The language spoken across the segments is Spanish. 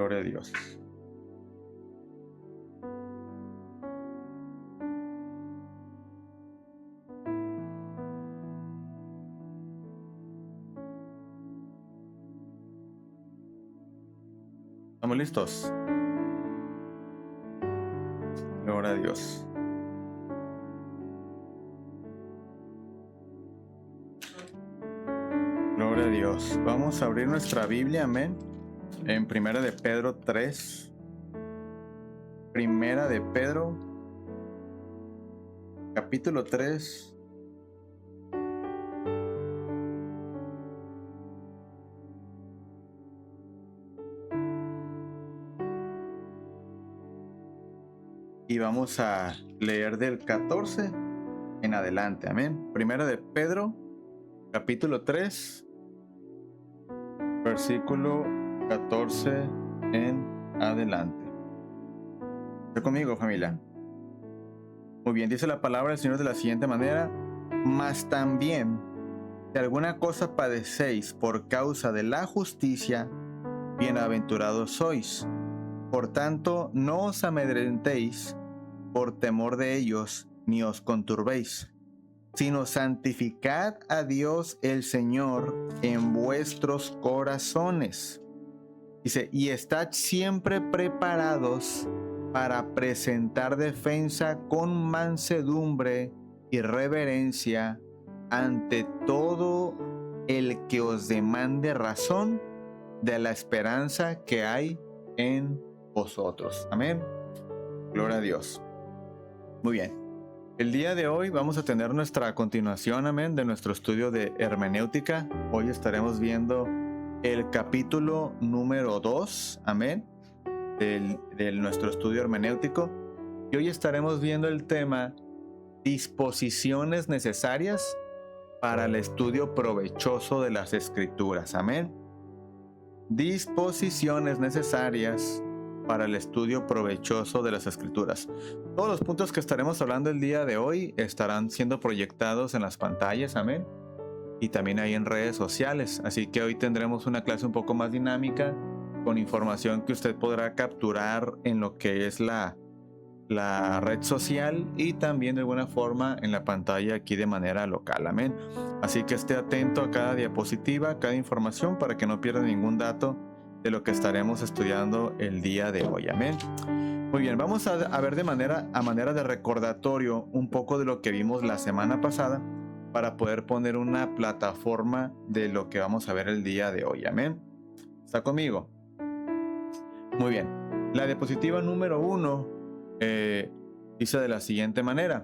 Gloria a Dios. ¿Estamos listos? Gloria a Dios. Gloria a Dios. Vamos a abrir nuestra Biblia, amén. En Primera de Pedro 3. Primera de Pedro, capítulo 3. Y vamos a leer del 14 en adelante, amén. Primera de Pedro, capítulo 3, versículo 14 en adelante. ¿Está conmigo, familia? Muy bien, dice la palabra del Señor de la siguiente manera: mas también, si alguna cosa padecéis por causa de la justicia, bienaventurados sois. Por tanto, no os amedrentéis por temor de ellos, ni os conturbéis, sino santificad a Dios el Señor en vuestros corazones. Dice, y estad siempre preparados para presentar defensa con mansedumbre y reverencia ante todo el que os demande razón de la esperanza que hay en vosotros. Amén. Gloria a Dios. Muy bien. El día de hoy vamos a tener nuestra continuación, amén, de nuestro estudio de hermenéutica. Hoy estaremos viendo el capítulo número 2, amén, de nuestro estudio hermenéutico. Y hoy estaremos viendo el tema disposiciones necesarias para el estudio provechoso de las Escrituras, amén. Disposiciones necesarias para el estudio provechoso de las Escrituras. Todos los puntos que estaremos hablando el día de hoy estarán siendo proyectados en las pantallas, amén, y también ahí en redes sociales. Así que hoy tendremos una clase un poco más dinámica, con información que usted podrá capturar en lo que es la red social y también de alguna forma en la pantalla aquí de manera local, amén. Así que esté atento a cada diapositiva, a cada información, para que no pierda ningún dato de lo que estaremos estudiando el día de hoy, amén. Muy bien, vamos a ver a manera de recordatorio un poco de lo que vimos la semana pasada, para poder poner una plataforma de lo que vamos a ver el día de hoy, amén. ¿Está conmigo? Muy bien, la diapositiva número 1 dice de la siguiente manera: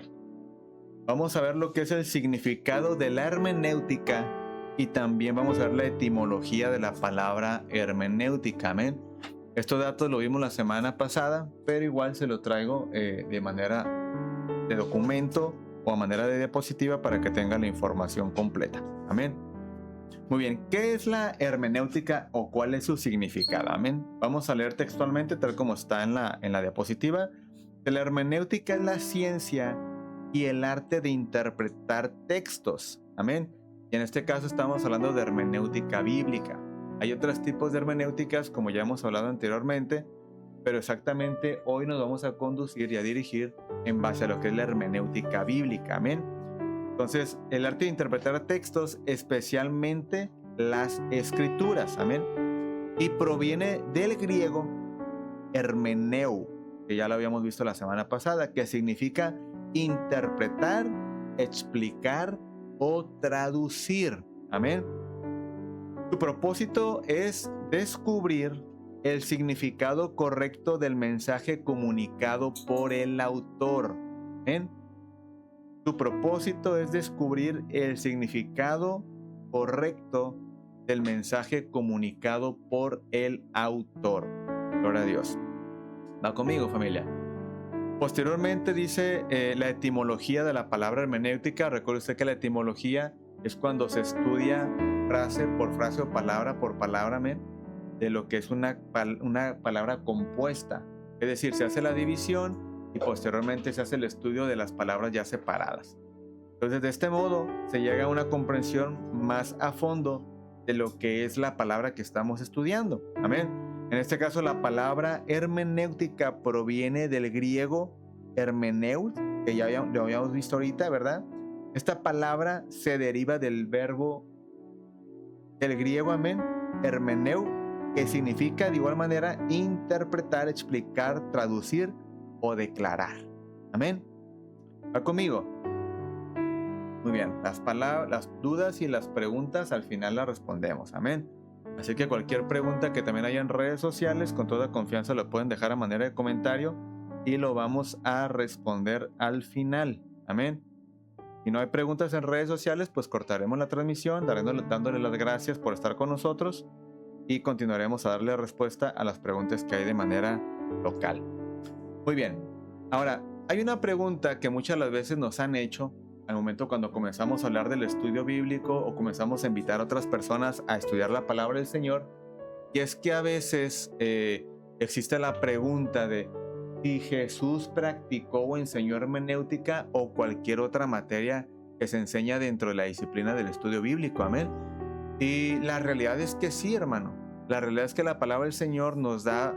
vamos a ver lo que es el significado de la hermenéutica y también vamos a ver la etimología de la palabra hermenéutica, amén. Estos datos lo vimos la semana pasada, pero igual se lo traigo de manera de documento o a manera de diapositiva para que tengan la información completa, amén. Muy bien, ¿qué es la hermenéutica o cuál es su significado? Amén. Vamos a leer textualmente tal como está en la diapositiva. La hermenéutica es la ciencia y el arte de interpretar textos, amén. Y en este caso estamos hablando de hermenéutica bíblica. Hay otros tipos de hermenéuticas, como ya hemos hablado anteriormente, pero exactamente hoy nos vamos a conducir y a dirigir en base a lo que es la hermenéutica bíblica, amén. Entonces, el arte de interpretar textos, especialmente las escrituras, amén, y proviene del griego hermeneu, que ya lo habíamos visto la semana pasada, que significa interpretar, explicar o traducir, amén. Su propósito es descubrir el significado correcto del mensaje comunicado por el autor, amén. Su propósito es descubrir el significado correcto del mensaje comunicado por el autor. Gloria a Dios. ¿Va conmigo, familia? Posteriormente dice la etimología de la palabra hermenéutica. Recuerde usted que la etimología es cuando se estudia frase por frase o palabra por palabra, amén, de lo que es una palabra compuesta. Es decir, se hace la división y posteriormente se hace el estudio de las palabras ya separadas. Entonces, de este modo se llega a una comprensión más a fondo de lo que es la palabra que estamos estudiando, amén. En este caso, la palabra hermenéutica proviene del griego hermeneut, que ya lo habíamos visto ahorita, ¿verdad? Esta palabra se deriva del verbo del griego, amén, hermeneu, que significa de igual manera interpretar, explicar, traducir o declarar. Amén. ¿Va conmigo? Muy bien, las dudas y las preguntas al final las respondemos. Amén. Así que cualquier pregunta que también haya en redes sociales, con toda confianza lo pueden dejar a manera de comentario y lo vamos a responder al final. Amén. Si no hay preguntas en redes sociales, pues cortaremos la transmisión, dándole las gracias por estar con nosotros y continuaremos a darle respuesta a las preguntas que hay de manera local. Muy bien. Ahora, hay una pregunta que muchas de las veces nos han hecho al momento cuando comenzamos a hablar del estudio bíblico o comenzamos a invitar a otras personas a estudiar la palabra del Señor, y es que a veces existe la pregunta de si Jesús practicó o enseñó hermenéutica o cualquier otra materia que se enseña dentro de la disciplina del estudio bíblico. Amén. Y la realidad es que sí, hermano. La realidad es que la palabra del Señor nos da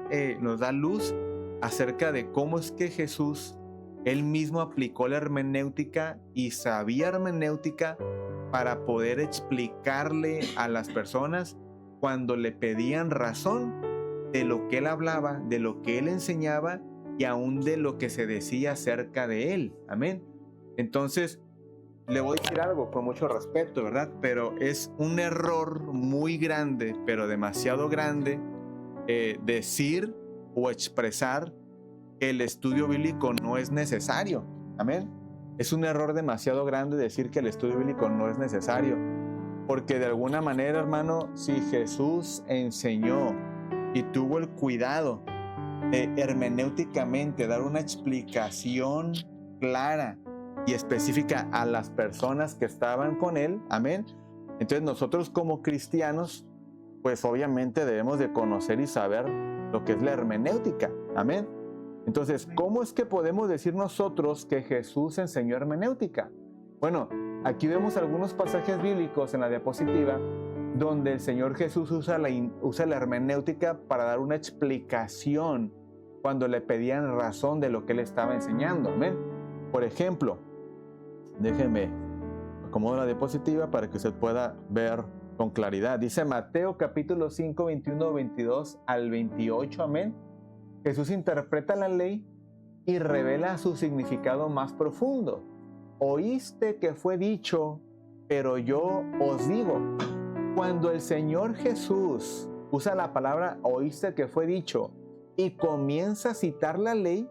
luz acerca de cómo es que Jesús él mismo aplicó la hermenéutica y sabía hermenéutica para poder explicarle a las personas cuando le pedían razón de lo que él hablaba, de lo que él enseñaba y aún de lo que se decía acerca de él. Amén. Entonces, le voy a decir algo con mucho respeto, ¿verdad? Pero es un error muy grande, pero demasiado grande, decir o expresar que el estudio bíblico no es necesario. Amén. Es un error demasiado grande decir que el estudio bíblico no es necesario, porque de alguna manera, hermano, si Jesús enseñó y tuvo el cuidado de hermenéuticamente dar una explicación clara y específica a las personas que estaban con él, amén, entonces nosotros como cristianos, pues obviamente debemos de conocer y saber lo que es la hermenéutica, amén. Entonces, ¿cómo es que podemos decir nosotros que Jesús enseñó hermenéutica? Bueno, aquí vemos algunos pasajes bíblicos en la diapositiva donde el Señor Jesús usa la hermenéutica para dar una explicación cuando le pedían razón de lo que él estaba enseñando. ¿Amén? Por ejemplo, déjenme acomodo la diapositiva para que usted pueda ver con claridad. Dice Mateo capítulo 5, 21, 22 al 28. Amén. Jesús interpreta la ley y revela su significado más profundo. Oíste que fue dicho, pero yo os digo. Cuando el Señor Jesús usa la palabra oíste que fue dicho y comienza a citar la ley,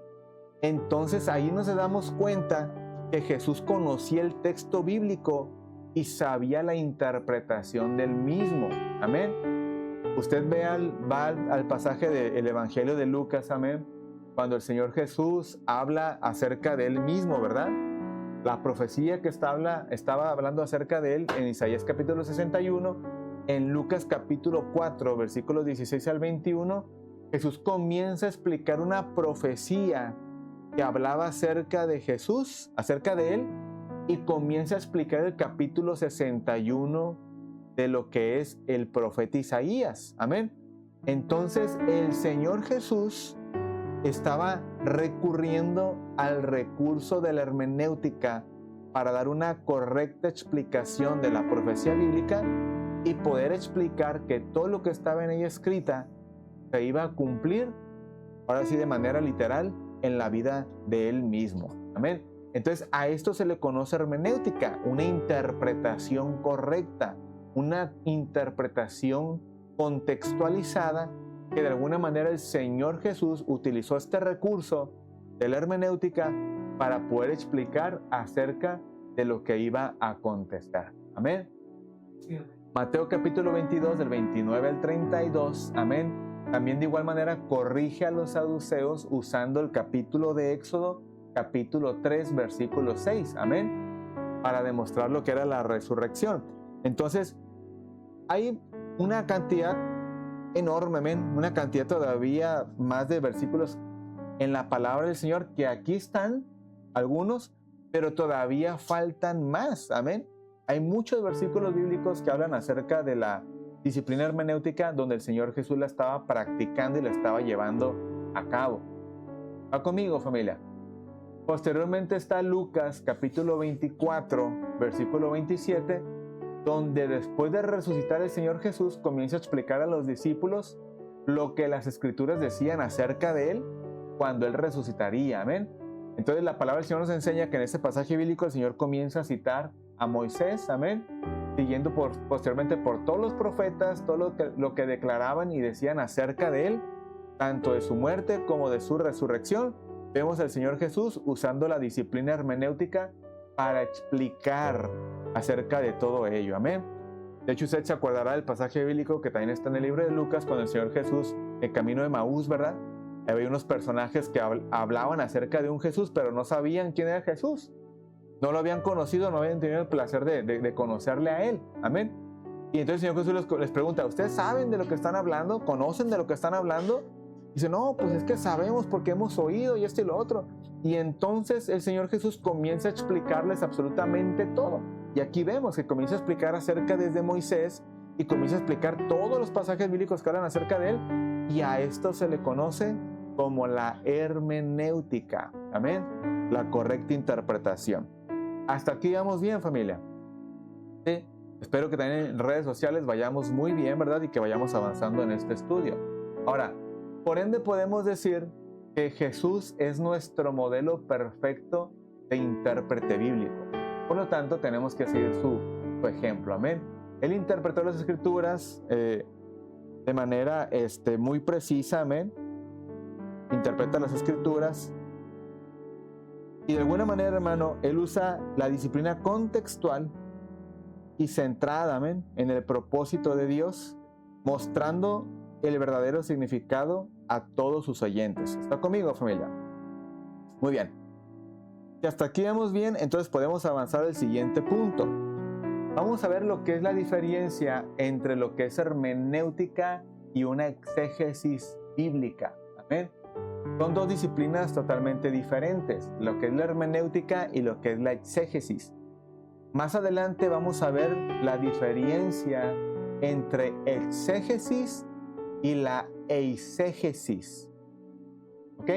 entonces ahí nos damos cuenta que Jesús conocía el texto bíblico y sabía la interpretación del mismo. Amén. Usted va al pasaje del Evangelio de Lucas, amén, cuando el Señor Jesús habla acerca de él mismo, ¿verdad? La profecía que estaba hablando acerca de él en Isaías capítulo 61, en Lucas capítulo 4, versículos 16 al 21, Jesús comienza a explicar una profecía que hablaba acerca de Jesús, acerca de él, y comienza a explicar el capítulo 61 de lo que es el profeta Isaías. Amén. Entonces el Señor Jesús estaba recurriendo al recurso de la hermenéutica para dar una correcta explicación de la profecía bíblica y poder explicar que todo lo que estaba en ella escrita se iba a cumplir, ahora sí de manera literal, en la vida de él mismo. Amén. Entonces a esto se le conoce hermenéutica, una interpretación correcta, una interpretación contextualizada que de alguna manera el Señor Jesús utilizó este recurso de la hermenéutica para poder explicar acerca de lo que iba a contestar. Amén. Sí. Mateo capítulo 22 del 29 al 32. Amén. También de igual manera corrige a los saduceos usando el capítulo de Éxodo, capítulo 3, versículo 6. Amén. Para demostrar lo que era la resurrección. Entonces, hay una cantidad enorme, una cantidad todavía más de versículos en la palabra del Señor, que aquí están algunos, pero todavía faltan más. Amén. Hay muchos versículos bíblicos que hablan acerca de la disciplina hermenéutica donde el Señor Jesús la estaba practicando y la estaba llevando a cabo. ¿Va conmigo, familia? Posteriormente está Lucas capítulo 24, versículo 27, donde después de resucitar el Señor Jesús comienza a explicar a los discípulos lo que las Escrituras decían acerca de Él cuando Él resucitaría. Amén. Entonces la palabra del Señor nos enseña que en este pasaje bíblico el Señor comienza a citar a Moisés, amén, siguiendo posteriormente por todos los profetas, todo lo que declaraban y decían acerca de Él, tanto de su muerte como de su resurrección. Vemos al Señor Jesús usando la disciplina hermenéutica para explicar acerca de todo ello. Amén. De hecho, usted se acordará del pasaje bíblico que también está en el libro de Lucas, cuando el Señor Jesús, el camino de Maús, ¿verdad? Había unos personajes que hablaban acerca de un Jesús, pero no sabían quién era Jesús. No lo habían conocido, no habían tenido el placer de conocerle a Él. Amén. Y entonces el Señor Jesús les pregunta, ¿ustedes saben de lo que están hablando? ¿Conocen de lo que están hablando? Dice, no, pues es que sabemos porque hemos oído y esto y lo otro. Y entonces el Señor Jesús comienza a explicarles absolutamente todo. Y aquí vemos que comienza a explicar acerca desde Moisés y comienza a explicar todos los pasajes bíblicos que hablan acerca de Él. Y a esto se le conoce como la hermenéutica. Amén. La correcta interpretación. Hasta aquí vamos bien, familia. Sí. Espero que también en redes sociales vayamos muy bien, ¿verdad? Y que vayamos avanzando en este estudio. Ahora, por ende podemos decir que Jesús es nuestro modelo perfecto de intérprete bíblico. Por lo tanto, tenemos que seguir su ejemplo. Amén. Él interpretó las Escrituras de manera muy precisa. Amén. Interpreta las Escrituras. Y de alguna manera, hermano, él usa la disciplina contextual y centrada, amén, en el propósito de Dios, mostrando el verdadero significado a todos sus oyentes. ¿Está conmigo, familia? Muy bien. Y hasta aquí vamos bien, entonces podemos avanzar al siguiente punto. Vamos a ver lo que es la diferencia entre lo que es hermenéutica y una exégesis bíblica. Amén. Son dos disciplinas totalmente diferentes, lo que es la hermenéutica y lo que es la exégesis. Más adelante vamos a ver la diferencia entre exégesis y la eisegesis. ¿Ok?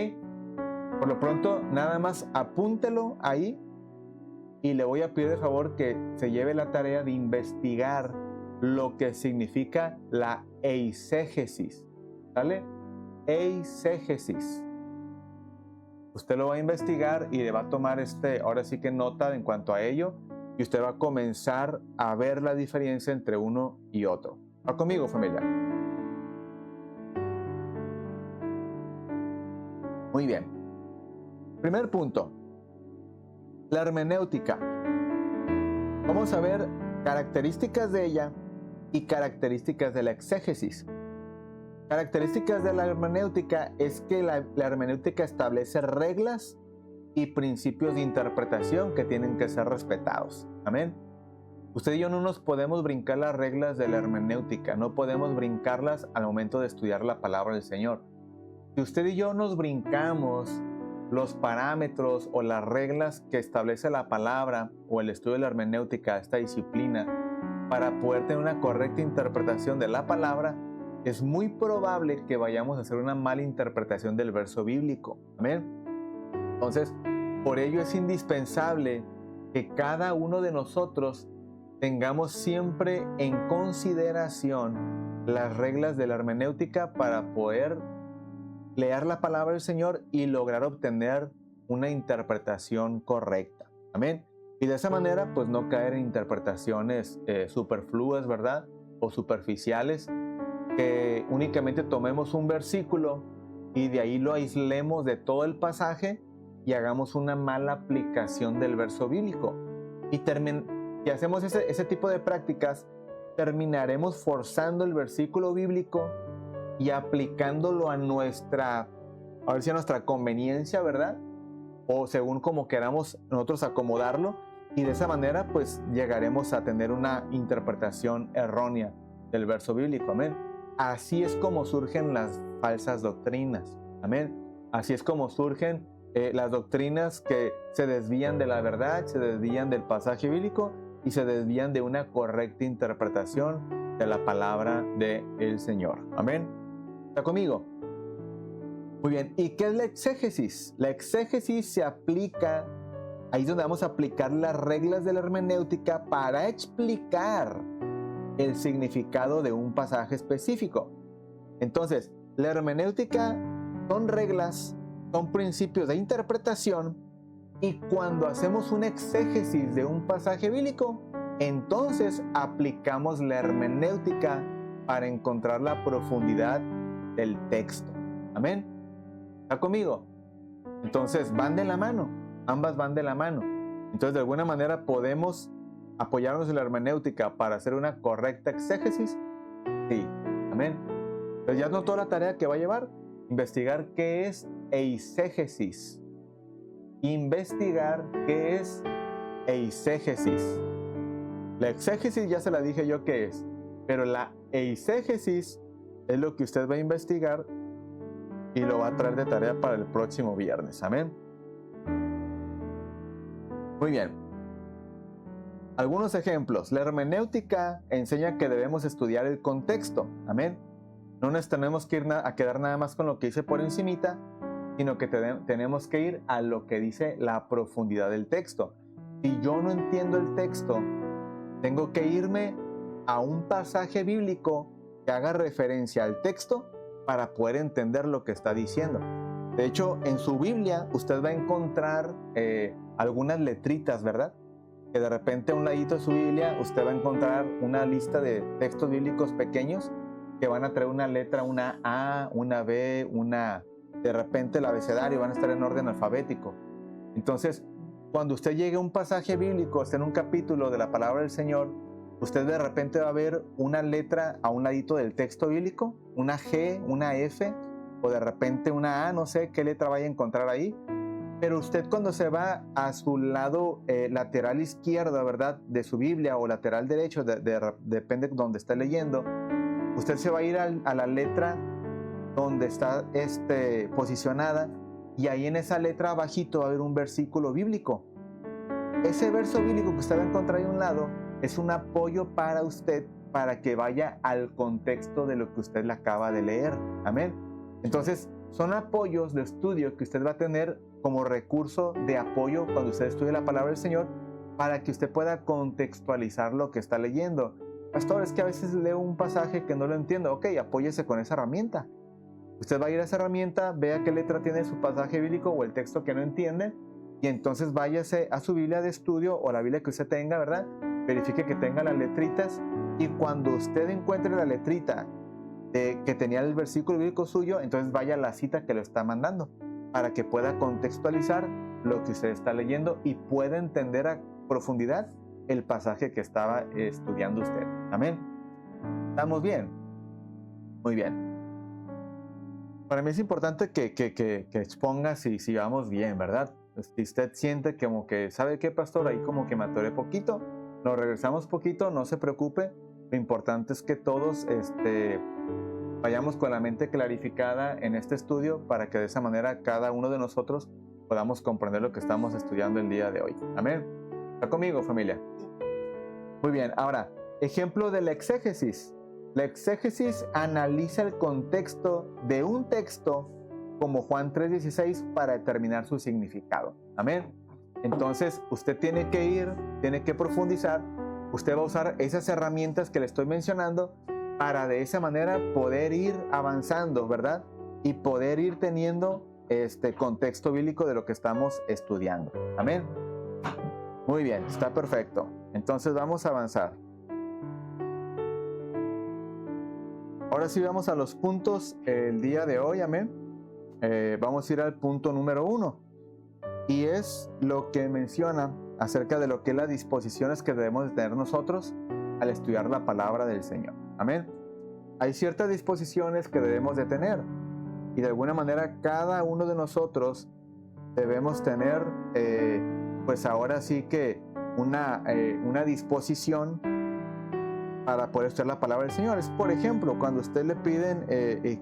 Por lo pronto, nada más apúntelo ahí y le voy a pedir de favor que se lleve la tarea de investigar lo que significa la eisegesis. ¿Vale? Eisegesis. Usted lo va a investigar y le va a tomar ahora sí que nota en cuanto a ello, y usted va a comenzar a ver la diferencia entre uno y otro. ¿Va conmigo, familia? Muy bien. Primer punto. La hermenéutica. Vamos a ver características de ella y características de la exégesis. Características de la hermenéutica es que la hermenéutica establece reglas y principios de interpretación que tienen que ser respetados. Amén. Usted y yo no nos podemos brincar las reglas de la hermenéutica, no podemos brincarlas al momento de estudiar la palabra del Señor. Si usted y yo nos brincamos los parámetros o las reglas que establece la palabra o el estudio de la hermenéutica, esta disciplina, para poder tener una correcta interpretación de la palabra, es muy probable que vayamos a hacer una mala interpretación del verso bíblico. Amén. Entonces, por ello es indispensable que cada uno de nosotros tengamos siempre en consideración las reglas de la hermenéutica para poder leer la palabra del Señor y lograr obtener una interpretación correcta. Amén. Y de esa manera, pues no caer en interpretaciones superfluas, ¿verdad? O superficiales, que únicamente tomemos un versículo y de ahí lo aislemos de todo el pasaje y hagamos una mala aplicación del verso bíblico. Y si hacemos ese tipo de prácticas, terminaremos forzando el versículo bíblico y aplicándolo a nuestra conveniencia, ¿verdad? O según como queramos nosotros acomodarlo, y de esa manera pues llegaremos a tener una interpretación errónea del verso bíblico. Amén. Así es como surgen las falsas doctrinas. Amén. Así es como surgen las doctrinas que se desvían de la verdad, se desvían del pasaje bíblico y se desvían de una correcta interpretación de la palabra del Señor. Amén. ¿Está conmigo? Muy bien. ¿Y qué es la exégesis? La exégesis se aplica, ahí es donde vamos a aplicar las reglas de la hermenéutica para explicar el significado de un pasaje específico. Entonces, la hermenéutica son reglas, son principios de interpretación, y cuando hacemos una exégesis de un pasaje bíblico, entonces aplicamos la hermenéutica para encontrar la profundidad del texto. Amén. ¿Está conmigo? Entonces van de la mano, ambas van de la mano. Entonces de alguna manera podemos apoyarnos en la hermenéutica para hacer una correcta exégesis. Sí, amén. Entonces ya notó la tarea que va a llevar, investigar qué es eisegesis. Investigar qué es eisegesis. La exégesis ya se la dije yo qué es, pero la eisegesis es lo que usted va a investigar y lo va a traer de tarea para el próximo viernes. Amén. Muy bien. Algunos ejemplos. La hermenéutica enseña que debemos estudiar el contexto. Amén. No nos tenemos que ir a quedar nada más con lo que dice por encimita, sino que tenemos que ir a lo que dice la profundidad del texto. Si yo no entiendo el texto, tengo que irme a un pasaje bíblico que haga referencia al texto para poder entender lo que está diciendo. De hecho, en su Biblia usted va a encontrar algunas letritas, ¿verdad? Que de repente a un ladito de su Biblia usted va a encontrar una lista de textos bíblicos pequeños que van a traer una letra, una A, una B, de repente el abecedario, van a estar en orden alfabético. Entonces, cuando usted llegue a un pasaje bíblico, esté en un capítulo de la palabra del Señor, usted de repente va a ver una letra a un ladito del texto bíblico, una G, una F, o de repente una A, no sé qué letra vaya a encontrar ahí. Pero usted cuando se va a su lado lateral izquierdo, ¿verdad?, de su Biblia, o lateral derecho, depende de donde esté leyendo, usted se va a ir a la letra donde está posicionada, y ahí en esa letra abajito va a haber un versículo bíblico. Ese verso bíblico que usted va a encontrar ahí a un lado es un apoyo para usted, para que vaya al contexto de lo que usted le acaba de leer. Amén. Entonces, son apoyos de estudio que usted va a tener como recurso de apoyo cuando usted estudie la palabra del Señor, para que usted pueda contextualizar lo que está leyendo. Pastor, es que a veces leo un pasaje que no lo entiendo. Ok, apóyese con esa herramienta. Usted va a ir a esa herramienta, vea qué letra tiene su pasaje bíblico o el texto que no entiende, y entonces váyase a su Biblia de estudio o la Biblia que usted tenga, ¿verdad? Verifique que tenga las letritas, y cuando usted encuentre la letrita que tenía el versículo bíblico suyo, entonces vaya a la cita que lo está mandando, para que pueda contextualizar lo que usted está leyendo y pueda entender a profundidad el pasaje que estaba estudiando usted. Amén. ¿Estamos bien? Muy bien. Para mí es importante que exponga si vamos bien, ¿verdad? Si usted siente como que, ¿sabe qué, pastor? Ahí como que me atoré poquito, nos regresamos poquito, no se preocupe. Lo importante es que todos vayamos con la mente clarificada en este estudio, para que de esa manera cada uno de nosotros podamos comprender lo que estamos estudiando el día de hoy. Amén. ¿Está conmigo, familia? Muy bien. Ahora, ejemplo de la exégesis. La exégesis analiza el contexto de un texto como Juan 3:16 para determinar su significado. Amén. Entonces, usted tiene que ir, tiene que profundizar. Usted va a usar esas herramientas que le estoy mencionando para de esa manera poder ir avanzando, ¿verdad? Y poder ir teniendo este contexto bíblico de lo que estamos estudiando. Amén. Muy bien, está perfecto. Entonces vamos a avanzar. Ahora sí vamos a los puntos el día de hoy, amén. Vamos a ir al punto número 1, y es lo que menciona acerca de lo que es las disposiciones que debemos de tener nosotros al estudiar la palabra del Señor. Amén. Hay ciertas disposiciones que debemos de tener, y de alguna manera cada uno de nosotros debemos tener, pues ahora sí que una disposición para poder estudiar la palabra del Señor. Es, por ejemplo, cuando a usted le piden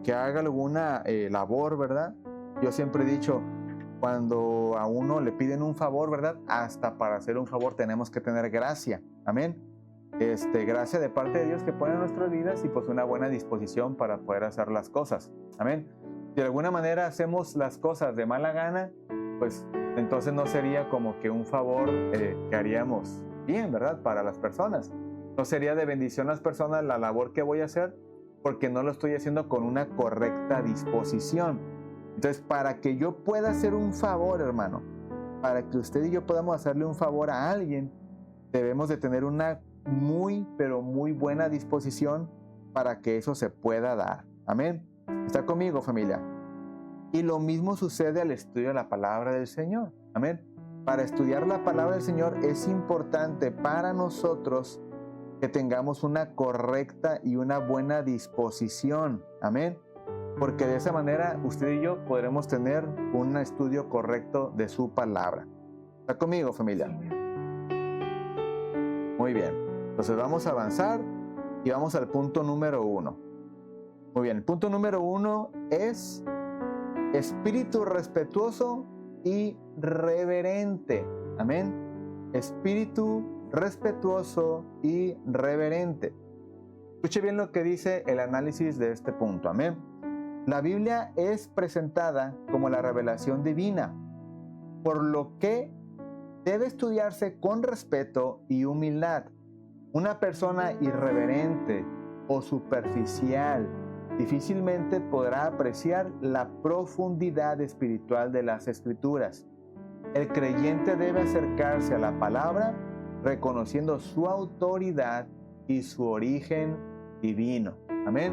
que haga alguna labor, ¿verdad? Yo siempre he dicho, cuando a uno le piden un favor, ¿verdad? Hasta para hacer un favor tenemos que tener gracia. Amén. gracia de parte de Dios que pone en nuestras vidas y pues una buena disposición para poder hacer las cosas. Amén. Si de alguna manera hacemos las cosas de mala gana, pues entonces no sería como que un favor que haríamos bien, ¿verdad? Para las personas. No sería de bendición a las personas la labor que voy a hacer porque no lo estoy haciendo con una correcta disposición. Entonces, para que yo pueda hacer un favor, hermano, para que usted y yo podamos hacerle un favor a alguien, debemos de tener una muy, pero muy buena disposición para que eso se pueda dar. Amén. ¿Está conmigo, familia? Y lo mismo sucede al estudio de la palabra del Señor. Amén. Para estudiar la palabra del Señor es importante para nosotros que tengamos una correcta y una buena disposición. Amén. Porque de esa manera usted y yo podremos tener un estudio correcto de su palabra. ¿Está conmigo, familia? Muy bien. Entonces vamos a avanzar y vamos al punto número 1. Muy bien. El punto número 1 es espíritu respetuoso y reverente. Amén. Espíritu respetuoso y reverente. Escuche bien lo que dice el análisis de este punto. Amén. La Biblia es presentada como la revelación divina, por lo que debe estudiarse con respeto y humildad. Una persona irreverente o superficial difícilmente podrá apreciar la profundidad espiritual de las Escrituras. El creyente debe acercarse a la palabra reconociendo su autoridad y su origen divino. Amén.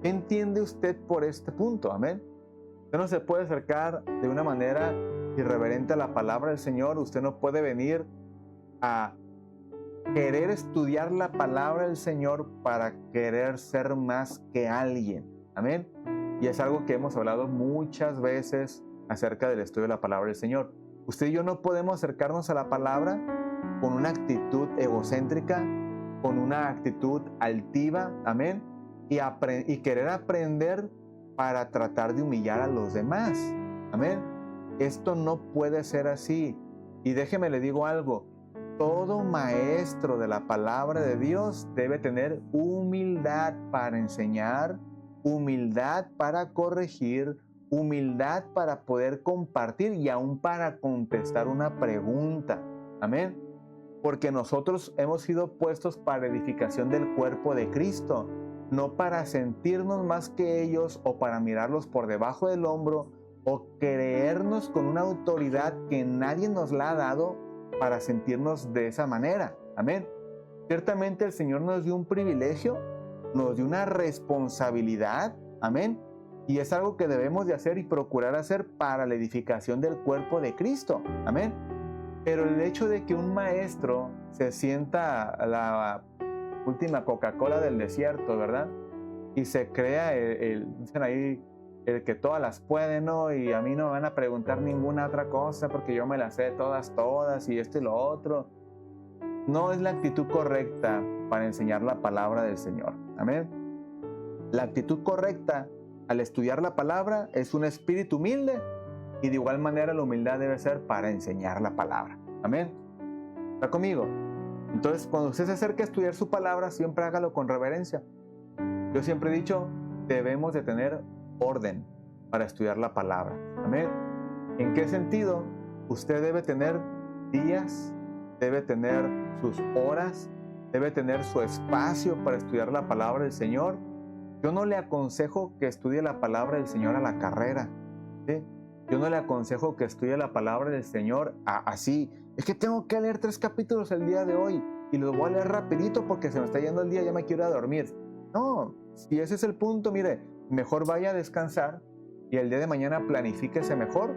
¿Qué entiende usted por este punto? Amén. Usted no se puede acercar de una manera irreverente a la palabra del Señor. Usted no puede venir a querer estudiar la palabra del Señor para querer ser más que alguien. Amén. Y es algo que hemos hablado muchas veces acerca del estudio de la palabra del Señor. Usted y yo no podemos acercarnos a la palabra con una actitud egocéntrica, con una actitud altiva, amén, y querer aprender para tratar de humillar a los demás, amén. Esto no puede ser así. Y déjeme le digo algo, todo maestro de la palabra de Dios debe tener humildad para enseñar, humildad para corregir, humildad para poder compartir y aún para contestar una pregunta, amén. Porque nosotros hemos sido puestos para edificación del cuerpo de Cristo, no para sentirnos más que ellos o para mirarlos por debajo del hombro o creernos con una autoridad que nadie nos la ha dado para sentirnos de esa manera. Amén. Ciertamente el Señor nos dio un privilegio, nos dio una responsabilidad. Amén. Y es algo que debemos de hacer y procurar hacer para la edificación del cuerpo de Cristo. Amén. Pero el hecho de que un maestro se sienta la última Coca-Cola del desierto, ¿verdad? Y se crea dicen ahí, el que todas las puede, ¿no? Y a mí no me van a preguntar ninguna otra cosa porque yo me las sé todas y esto y lo otro. No es la actitud correcta para enseñar la palabra del Señor. Amén. La actitud correcta al estudiar la palabra es un espíritu humilde. Y de igual manera la humildad debe ser para enseñar la palabra. Amén. ¿Está conmigo? Entonces, cuando usted se acerque a estudiar su palabra, siempre hágalo con reverencia. Yo siempre he dicho, debemos de tener orden para estudiar la palabra. Amén. ¿En qué sentido? Usted debe tener días, debe tener sus horas, debe tener su espacio para estudiar la palabra del Señor. Yo no le aconsejo que estudie la palabra del Señor a la carrera, ¿sí? Yo no le aconsejo que estudie la palabra del Señor así. Es que tengo que leer 3 capítulos el día de hoy y los voy a leer rapidito porque se me está yendo el día, ya me quiero ir a dormir. No, si ese es el punto, mire, mejor vaya a descansar y el día de mañana planifíquese mejor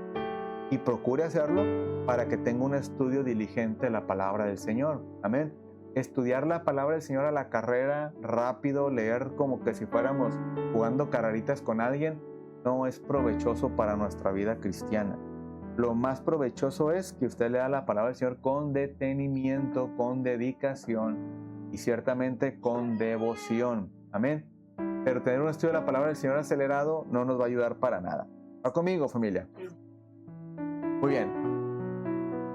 y procure hacerlo para que tenga un estudio diligente de la palabra del Señor. Amén. Estudiar la palabra del Señor a la carrera, rápido, leer como que si fuéramos jugando carreritas con alguien, no es provechoso para nuestra vida cristiana. Lo más provechoso es que usted lea la palabra del Señor con detenimiento, con dedicación y ciertamente con devoción. Amén. Pero tener un estudio de la palabra del Señor acelerado no nos va a ayudar para nada. ¿Va conmigo, familia? Muy bien.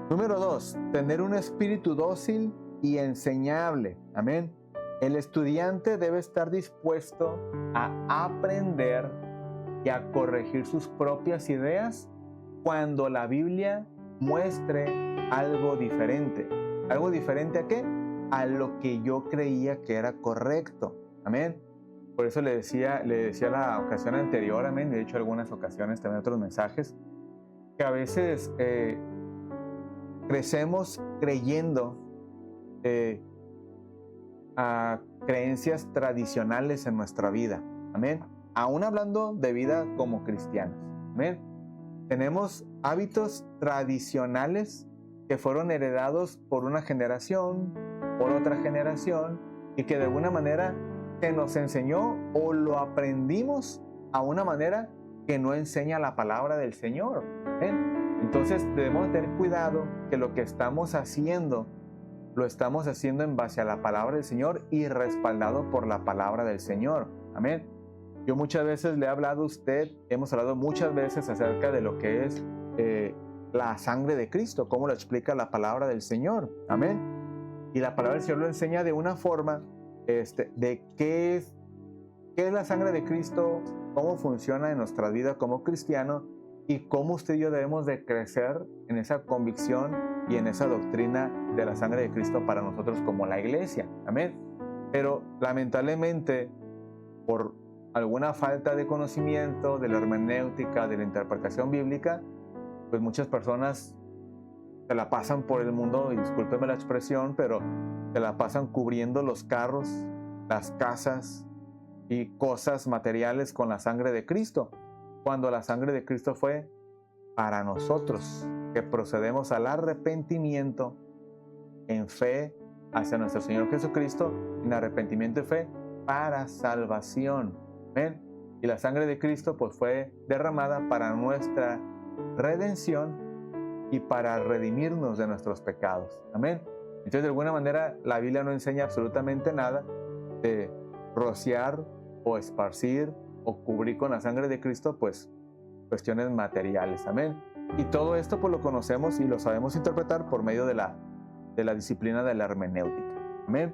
Número 2, tener un espíritu dócil y enseñable. Amén. El estudiante debe estar dispuesto a aprender y a corregir sus propias ideas cuando la Biblia muestre algo diferente. ¿Algo diferente a qué? A lo que yo creía que era correcto. Amén. Por eso le decía la ocasión anterior, amén, de hecho algunas ocasiones también otros mensajes, que a veces crecemos creyendo a creencias tradicionales en nuestra vida. Amén. Aún hablando de vida como cristianos. Amén. Tenemos hábitos tradicionales que fueron heredados por una generación, por otra generación, y que de alguna manera se nos enseñó o lo aprendimos a una manera que no enseña la palabra del Señor. ¿Ven? Entonces debemos tener cuidado que lo que estamos haciendo, lo estamos haciendo en base a la palabra del Señor y respaldado por la palabra del Señor. Amén. Yo muchas veces le he hablado a usted, hemos hablado muchas veces acerca de lo que es la sangre de Cristo, cómo lo explica la palabra del Señor. Amén. Y la palabra del Señor lo enseña de una forma de qué es la sangre de Cristo, cómo funciona en nuestra vida como cristiano y cómo usted y yo debemos de crecer en esa convicción y en esa doctrina de la sangre de Cristo para nosotros como la iglesia. Amén. Pero lamentablemente, por alguna falta de conocimiento de la hermenéutica, de la interpretación bíblica, pues muchas personas se la pasan por el mundo, y discúlpeme la expresión, pero se la pasan cubriendo los carros, las casas y cosas materiales con la sangre de Cristo, cuando la sangre de Cristo fue para nosotros, que procedemos al arrepentimiento en fe hacia nuestro Señor Jesucristo, en arrepentimiento y fe para salvación. ¿Ven? Y la sangre de Cristo pues fue derramada para nuestra redención y para redimirnos de nuestros pecados. Amén. Entonces, de alguna manera, la Biblia no enseña absolutamente nada de rociar o esparcir o cubrir con la sangre de Cristo, pues, cuestiones materiales. Amén. Y todo esto pues lo conocemos y lo sabemos interpretar por medio de la disciplina de la hermenéutica. Amén.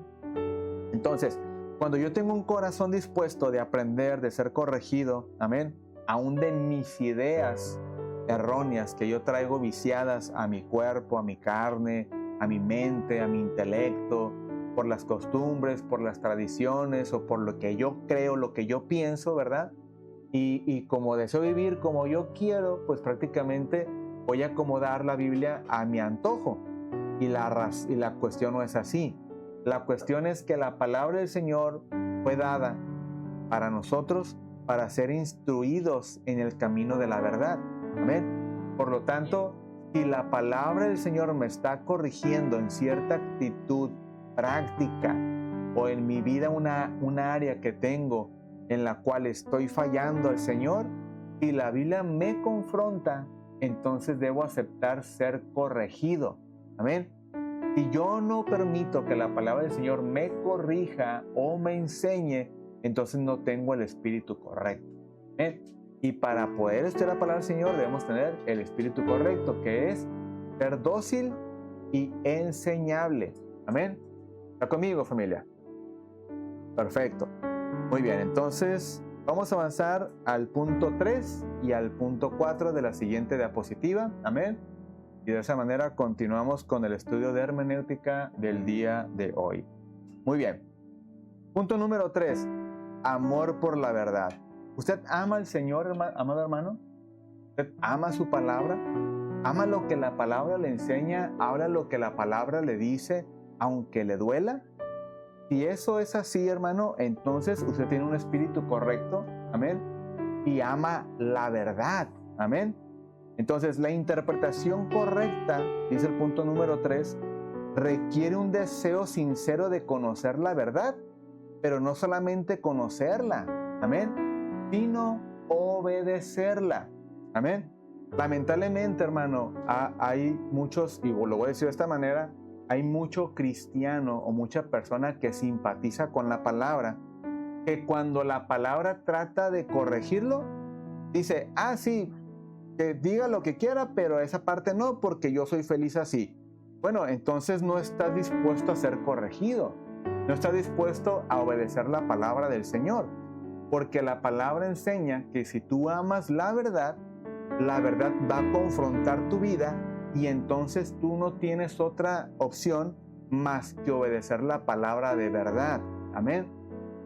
Entonces, cuando yo tengo un corazón dispuesto de aprender, de ser corregido, amén, aún de mis ideas erróneas que yo traigo viciadas a mi cuerpo, a mi carne, a mi mente, a mi intelecto, por las costumbres, por las tradiciones o por lo que yo creo, lo que yo pienso, ¿verdad? Y como deseo vivir como yo quiero, pues prácticamente voy a acomodar la Biblia a mi antojo. Y la cuestión no es así. La cuestión es que la palabra del Señor fue dada para nosotros para ser instruidos en el camino de la verdad. Amén. Por lo tanto, si la palabra del Señor me está corrigiendo en cierta actitud práctica o en mi vida una área que tengo en la cual estoy fallando al Señor, si la Biblia me confronta, entonces debo aceptar ser corregido. Amén. Si yo no permito que la palabra del Señor me corrija o me enseñe, entonces no tengo el espíritu correcto. ¿Amén? Y para poder estudiar la palabra del Señor debemos tener el espíritu correcto, que es ser dócil y enseñable. Amén. ¿Está conmigo, familia? Perfecto. Muy bien, entonces vamos a avanzar al punto 3 y al punto 4 de la siguiente diapositiva. Amén. Y de esa manera continuamos con el estudio de hermenéutica del día de hoy. Muy bien. Punto número 3. Amor por la verdad. ¿Usted ama al Señor, amado hermano? ¿Usted ama su palabra? ¿Ama lo que la palabra le enseña? ¿Habla lo que la palabra le dice, aunque le duela? Si eso es así, hermano, entonces usted tiene un espíritu correcto. Amén. Y ama la verdad. Amén. Entonces, la interpretación correcta, dice el punto número 3, requiere un deseo sincero de conocer la verdad, pero no solamente conocerla, amén, sino obedecerla, amén. Lamentablemente, hermano, hay muchos, y lo voy a decir de esta manera, hay mucho cristiano o mucha persona que simpatiza con la palabra, que cuando la palabra trata de corregirlo, dice, sí, que diga lo que quiera, pero esa parte no, porque yo soy feliz así. bueno, entonces no estás dispuesto a ser corregido. No estás dispuesto a obedecer la palabra del Señor. Porque la palabra enseña que si tú amas la verdad va a confrontar tu vida y entonces tú no tienes otra opción más que obedecer la palabra de verdad. Amén.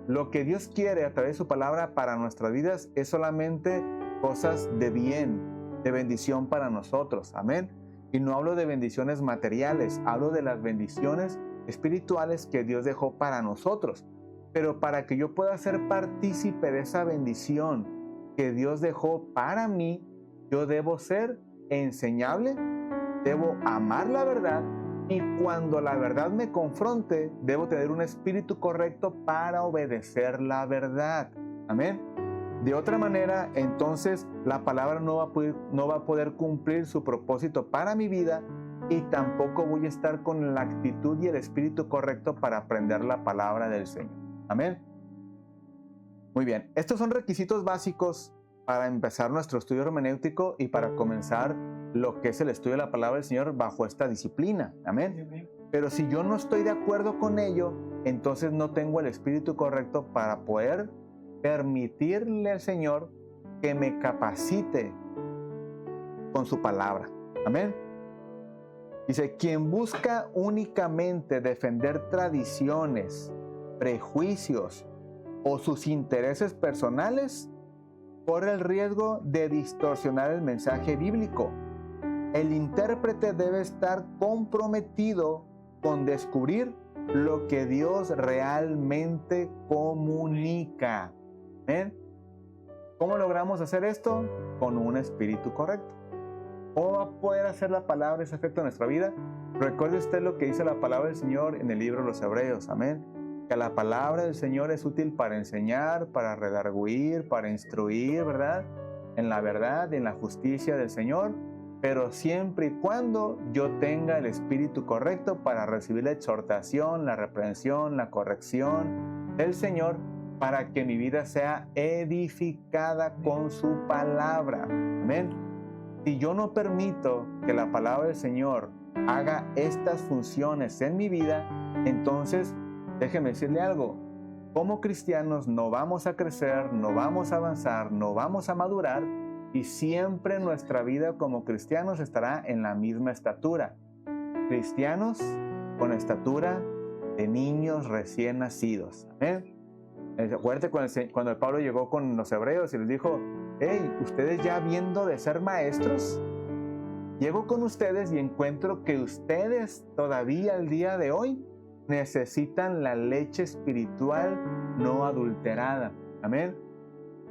Lo que Dios quiere a través de su palabra para nuestras vidas es solamente cosas de bien, de bendición para nosotros. Amén. Y no hablo de bendiciones materiales, hablo de las bendiciones espirituales que Dios dejó para nosotros. Pero para que yo pueda ser partícipe de esa bendición que Dios dejó para mí, yo debo ser enseñable, debo amar la verdad y cuando la verdad me confronte, debo tener un espíritu correcto para obedecer la verdad. Amén. De otra manera, entonces la palabra no va a poder cumplir su propósito para mi vida y tampoco voy a estar con la actitud y el espíritu correcto para aprender la palabra del Señor. Amén. Muy bien, estos son requisitos básicos para empezar nuestro estudio hermenéutico y para comenzar lo que es el estudio de la palabra del Señor bajo esta disciplina. Amén. Pero si yo no estoy de acuerdo con ello, entonces no tengo el espíritu correcto para poder permitirle al Señor que me capacite con su palabra. Amén. Dice, quien busca únicamente defender tradiciones, prejuicios o sus intereses personales, corre el riesgo de distorsionar el mensaje bíblico. El intérprete debe estar comprometido con descubrir lo que Dios realmente comunica. ¿Ven? ¿Cómo logramos hacer esto? Con un espíritu correcto. ¿Cómo va a poder hacer la palabra ese efecto en nuestra vida? Recuerde usted lo que dice la palabra del Señor en el libro de los Hebreos. Amén. Que la palabra del Señor es útil para enseñar, para redarguir, para instruir, ¿verdad? En la verdad, en la justicia del Señor, pero siempre y cuando yo tenga el espíritu correcto para recibir la exhortación, la reprensión, la corrección del Señor, para que mi vida sea edificada con su palabra. Amén. Si yo no permito que la palabra del Señor haga estas funciones en mi vida, entonces déjeme decirle algo, como cristianos no vamos a crecer, no vamos a avanzar, no vamos a madurar y siempre nuestra vida como cristianos estará en la misma estatura. Cristianos con estatura de niños recién nacidos. Amén. Acuérdate cuando el Pablo llegó con los hebreos y les dijo, hey, ustedes ya habiendo de ser maestros, llego con ustedes y encuentro que ustedes todavía al día de hoy necesitan la leche espiritual no adulterada. Amén.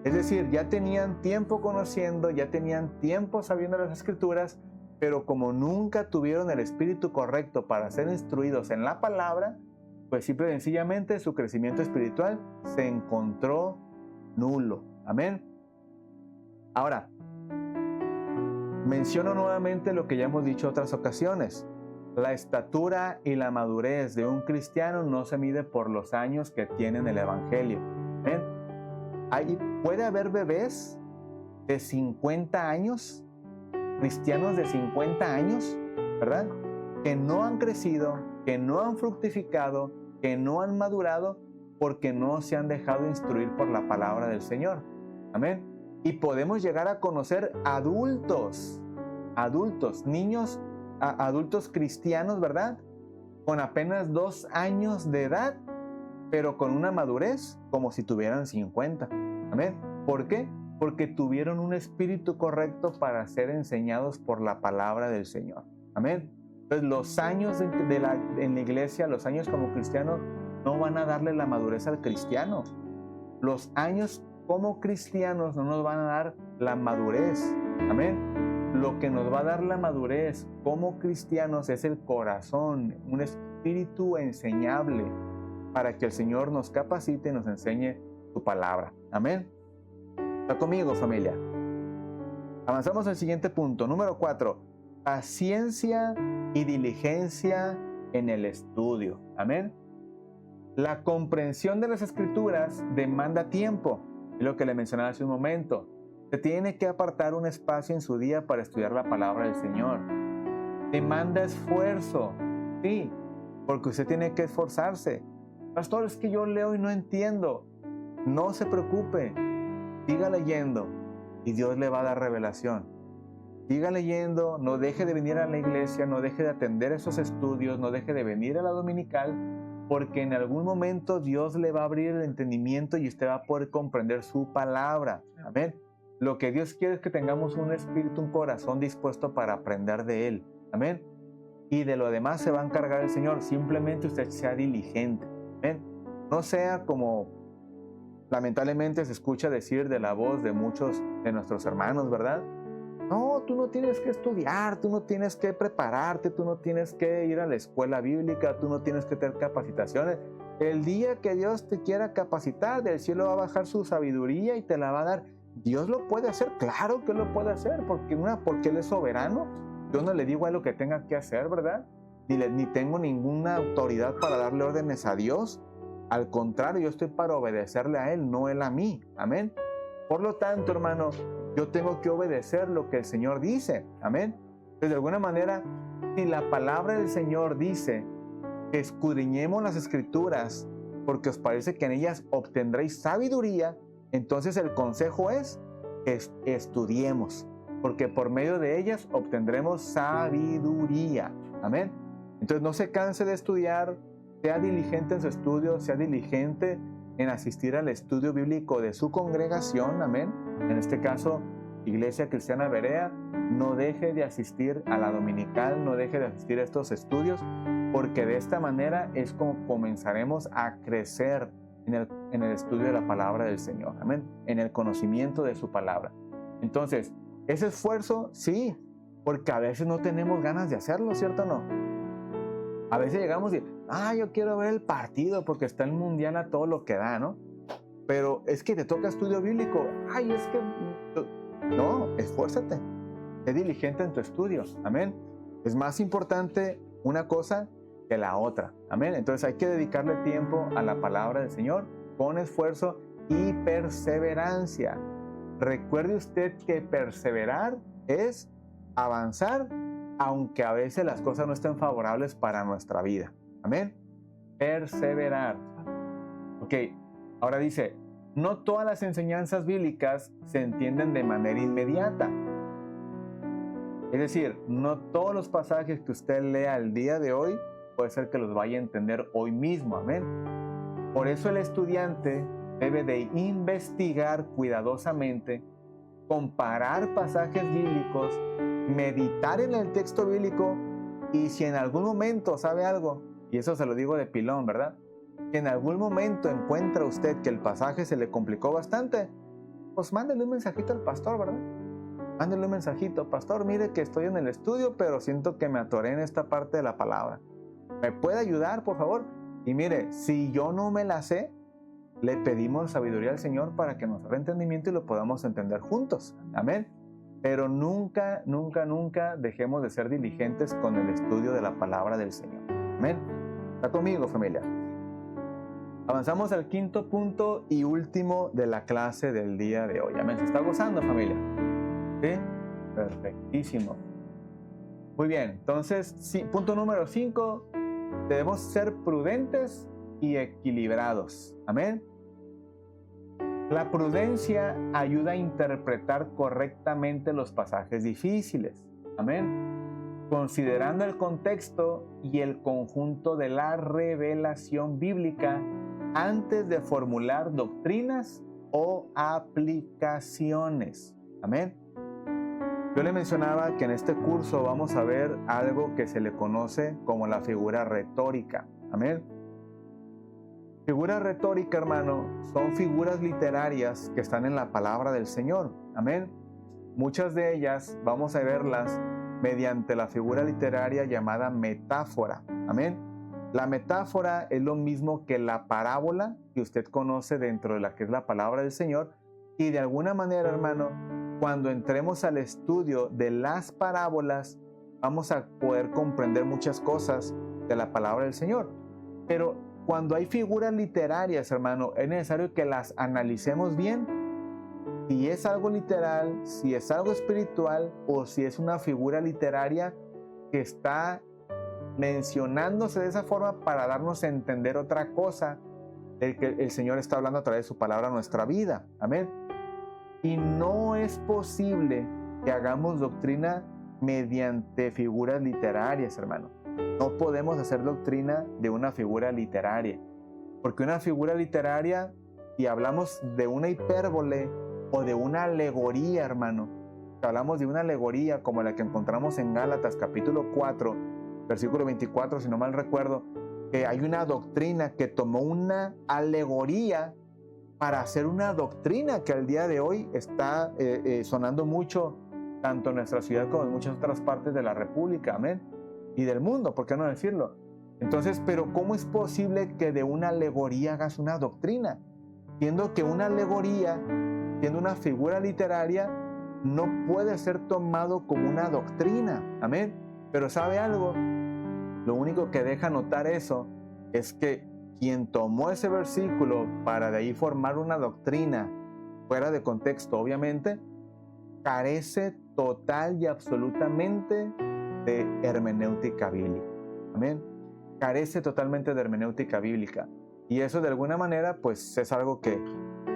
Es decir, ya tenían tiempo conociendo, ya tenían tiempo sabiendo las escrituras, pero como nunca tuvieron el espíritu correcto para ser instruidos en la palabra, pues simple y sencillamente su crecimiento espiritual se encontró nulo. Amén. Ahora, menciono nuevamente lo que ya hemos dicho en otras ocasiones. La estatura y la madurez de un cristiano no se mide por los años que tiene en el Evangelio. ¿Ven? Puede haber bebés de 50 años, cristianos de 50 años, ¿verdad? Que no han crecido, que no han fructificado, que no han madurado porque no se han dejado instruir por la palabra del Señor. Amén. Y podemos llegar a conocer adultos, niños, adultos cristianos, ¿verdad? Con apenas 2 años de edad, pero con una madurez como si tuvieran 50. Amén. ¿Por qué? Porque tuvieron un espíritu correcto para ser enseñados por la palabra del Señor. Amén. Entonces los años en la iglesia, los años como cristiano, no van a darle la madurez al cristiano. Los años como cristianos no nos van a dar la madurez. Amén. Lo que nos va a dar la madurez como cristianos es el corazón, un espíritu enseñable para que el Señor nos capacite y nos enseñe su palabra. Amén. ¿Está conmigo, familia? Avanzamos al siguiente punto. Número 4. Paciencia y diligencia en el estudio. Amén. La comprensión de las escrituras demanda tiempo. Es lo que le mencionaba hace un momento. Se tiene que apartar un espacio en su día para estudiar la palabra del Señor. demanda esfuerzo, sí, porque usted tiene que esforzarse. Pastor, es que yo leo y no entiendo. No se preocupe, siga leyendo y Dios le va a dar revelación. Siga leyendo, no deje de venir a la iglesia, no deje de atender esos estudios, no deje de venir a la dominical, porque en algún momento Dios le va a abrir el entendimiento y usted va a poder comprender su palabra. Amén. Lo que Dios quiere es que tengamos un espíritu, un corazón dispuesto para aprender de Él. Amén. Y de lo demás se va a encargar el Señor. Simplemente usted sea diligente. Amén. No sea como lamentablemente se escucha decir de la voz de muchos de nuestros hermanos, ¿verdad? No, tú no tienes que estudiar, tú no tienes que prepararte, tú no tienes que ir a la escuela bíblica, tú no tienes que tener capacitaciones. El día que Dios te quiera capacitar, del cielo va a bajar su sabiduría y te la va a dar. Dios lo puede hacer, claro que lo puede hacer, porque Él es soberano. Yo no le digo a lo que tenga que hacer, ¿verdad? Ni tengo ninguna autoridad para darle órdenes a Dios. Al contrario, yo estoy para obedecerle a Él, no Él a mí. Amén. Por lo tanto, hermano, yo tengo que obedecer lo que el Señor dice. Amén. Entonces, de alguna manera, si la palabra del Señor dice que escudriñemos las Escrituras porque os parece que en ellas obtendréis sabiduría, entonces el consejo es que estudiemos, porque por medio de ellas obtendremos sabiduría. Amén. Entonces, no se canse de estudiar, sea diligente en su estudio, sea diligente en asistir al estudio bíblico de su congregación, amén. En este caso, Iglesia Cristiana Berea, no deje de asistir a la dominical, no deje de asistir a estos estudios, porque de esta manera es como comenzaremos a crecer en el estudio de la palabra del Señor, amén, en el conocimiento de su palabra. Entonces, ese esfuerzo, sí, porque a veces no tenemos ganas de hacerlo, ¿cierto o no? A veces llegamos y, yo quiero ver el partido porque está el mundial a todo lo que da, ¿no? Pero es que te toca estudio bíblico. Es que... No, esfuérzate. Sé diligente en tu estudio. Amén. Es más importante una cosa que la otra. Amén. Entonces hay que dedicarle tiempo a la palabra del Señor con esfuerzo y perseverancia. Recuerde usted que perseverar es avanzar, aunque a veces las cosas no estén favorables para nuestra vida. Amén. Perseverar. Ok, ahora dice, no todas las enseñanzas bíblicas se entienden de manera inmediata. Es decir, no todos los pasajes que usted lea el día de hoy puede ser que los vaya a entender hoy mismo. Amén. Por eso el estudiante debe de investigar cuidadosamente, comparar pasajes bíblicos, meditar en el texto bíblico y si en algún momento sabe algo, y eso se lo digo de pilón, ¿verdad? Si en algún momento encuentra usted que el pasaje se le complicó bastante, pues mándele un mensajito al pastor, ¿verdad? Mándele un mensajito, pastor, mire que estoy en el estudio, pero siento que me atoré en esta parte de la palabra. ¿Me puede ayudar, por favor? Y mire, si yo no me la sé, le pedimos sabiduría al Señor para que nos haga entendimiento y lo podamos entender juntos. Amén. Pero nunca, nunca, nunca dejemos de ser diligentes con el estudio de la palabra del Señor. Amén. ¿Está conmigo, familia? Avanzamos al quinto punto y último de la clase del día de hoy. Amén. ¿Se está gozando, familia? ¿Sí? Perfectísimo. Muy bien. Entonces, sí, punto número 5. Debemos ser prudentes y equilibrados. Amén. La prudencia ayuda a interpretar correctamente los pasajes difíciles. Amén. Considerando el contexto y el conjunto de la revelación bíblica antes de formular doctrinas o aplicaciones. Amén. Yo le mencionaba que en este curso vamos a ver algo que se le conoce como la figura retórica. Amén. Figura retórica, hermano, son figuras literarias que están en la palabra del Señor. Amén. Muchas de ellas vamos a verlas mediante la figura literaria llamada metáfora. Amén. La metáfora es lo mismo que la parábola que usted conoce dentro de la que es la palabra del Señor. Y de alguna manera, hermano, cuando entremos al estudio de las parábolas, vamos a poder comprender muchas cosas de la palabra del Señor. Pero cuando hay figuras literarias, hermano, es necesario que las analicemos bien. Si es algo literal, si es algo espiritual o si es una figura literaria que está mencionándose de esa forma para darnos a entender otra cosa del que el Señor está hablando a través de su palabra a nuestra vida. Amén. Y no es posible que hagamos doctrina mediante figuras literarias, hermano. No podemos hacer doctrina de una figura literaria. Porque una figura literaria, si hablamos de una hipérbole o de una alegoría, hermano, si hablamos de una alegoría como la que encontramos en Gálatas capítulo 4, versículo 24, si no mal recuerdo, que hay una doctrina que tomó una alegoría para hacer una doctrina que al día de hoy está sonando mucho, tanto en nuestra ciudad como en muchas otras partes de la República, amén, y del mundo, ¿por qué no decirlo? Entonces, pero ¿cómo es posible que de una alegoría hagas una doctrina? Siendo que una alegoría, siendo una figura literaria, no puede ser tomado como una doctrina, amén. Pero ¿sabe algo? Lo único que deja notar eso es que quien tomó ese versículo para de ahí formar una doctrina fuera de contexto, obviamente, carece total y absolutamente de hermenéutica bíblica. Amén. Carece totalmente de hermenéutica bíblica. Y eso de alguna manera, pues es algo que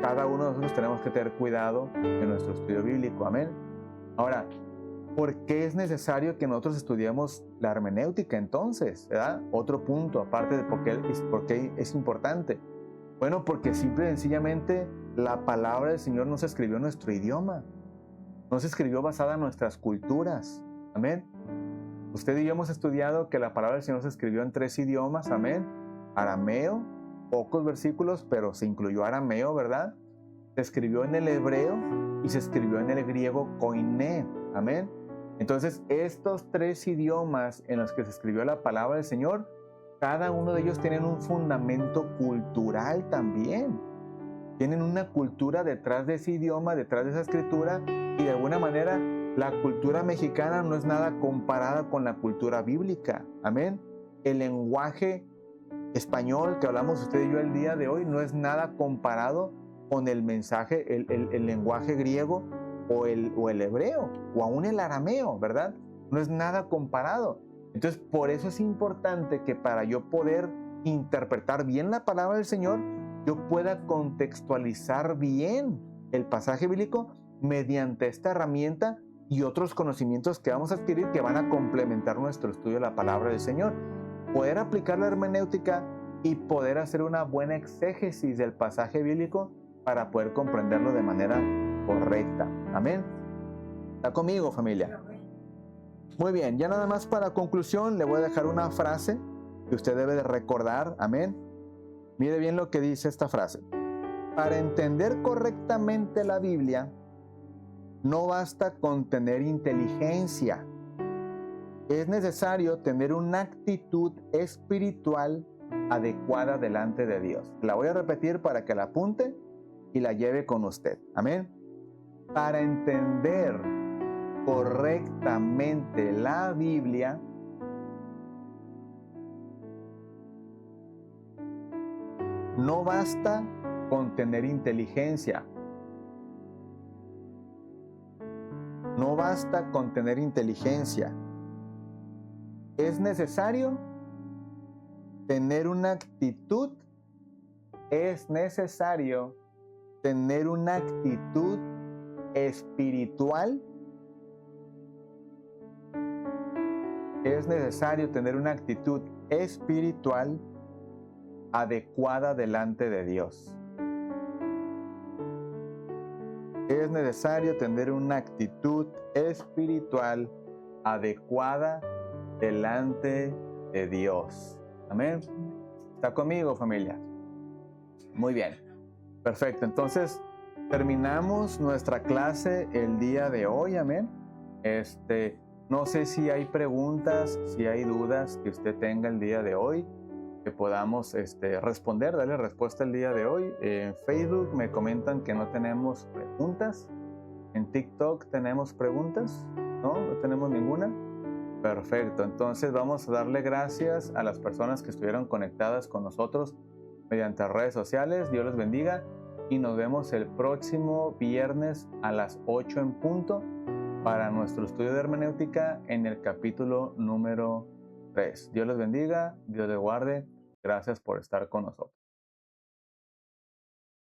cada uno de nosotros tenemos que tener cuidado en nuestro estudio bíblico. Amén. Ahora, ¿por qué es necesario que nosotros estudiemos la hermenéutica entonces? ¿Verdad? Otro punto, aparte de por qué es importante. Bueno, porque simple y sencillamente la palabra del Señor no se escribió en nuestro idioma. No se escribió basada en nuestras culturas. Amén. Usted y yo hemos estudiado que la palabra del Señor se escribió en 3 idiomas. Amén. Arameo, pocos versículos, pero se incluyó arameo, ¿verdad? Se escribió en el hebreo y se escribió en el griego koiné. Amén. Entonces, estos 3 idiomas en los que se escribió la palabra del Señor, cada uno de ellos tienen un fundamento cultural también. Tienen una cultura detrás de ese idioma, detrás de esa escritura, y de alguna manera la cultura mexicana no es nada comparada con la cultura bíblica. Amén. El lenguaje español que hablamos usted y yo el día de hoy no es nada comparado con el mensaje, el lenguaje griego o el hebreo, o aún el arameo, ¿verdad? No es nada comparado. Entonces, por eso es importante que para yo poder interpretar bien la palabra del Señor, yo pueda contextualizar bien el pasaje bíblico mediante esta herramienta y otros conocimientos que vamos a adquirir que van a complementar nuestro estudio de la palabra del Señor. Poder aplicar la hermenéutica y poder hacer una buena exégesis del pasaje bíblico para poder comprenderlo de manera correcta. Amén. ¿Está conmigo, familia? Muy bien, ya nada más para conclusión le voy a dejar una frase que usted debe de recordar. Amén. Mire bien lo que dice esta frase. Para entender correctamente la Biblia, no basta con tener inteligencia. Es necesario tener una actitud espiritual adecuada delante de Dios. La voy a repetir para que la apunte y la lleve con usted. Amén. Para entender correctamente la Biblia, no basta con tener inteligencia. No basta con tener inteligencia. Es necesario tener una actitud. Es necesario tener una actitud espiritual. Es necesario tener una actitud espiritual adecuada delante de Dios. Es necesario tener una actitud espiritual adecuada delante de Dios. Amén. ¿Está conmigo, familia? Muy bien. Perfecto. Entonces, terminamos nuestra clase el día de hoy. Amén. No sé si hay preguntas, si hay dudas que usted tenga el día de hoy, que podamos responder, darle respuesta el día de hoy. En Facebook me comentan que no tenemos preguntas. En TikTok tenemos preguntas. ¿No? No tenemos ninguna. Perfecto. Entonces vamos a darle gracias a las personas que estuvieron conectadas con nosotros mediante redes sociales. Dios los bendiga y nos vemos el próximo viernes a las 8 en punto para nuestro estudio de hermenéutica en el capítulo número 3. Dios les bendiga, Dios les guarde. Gracias por estar con nosotros.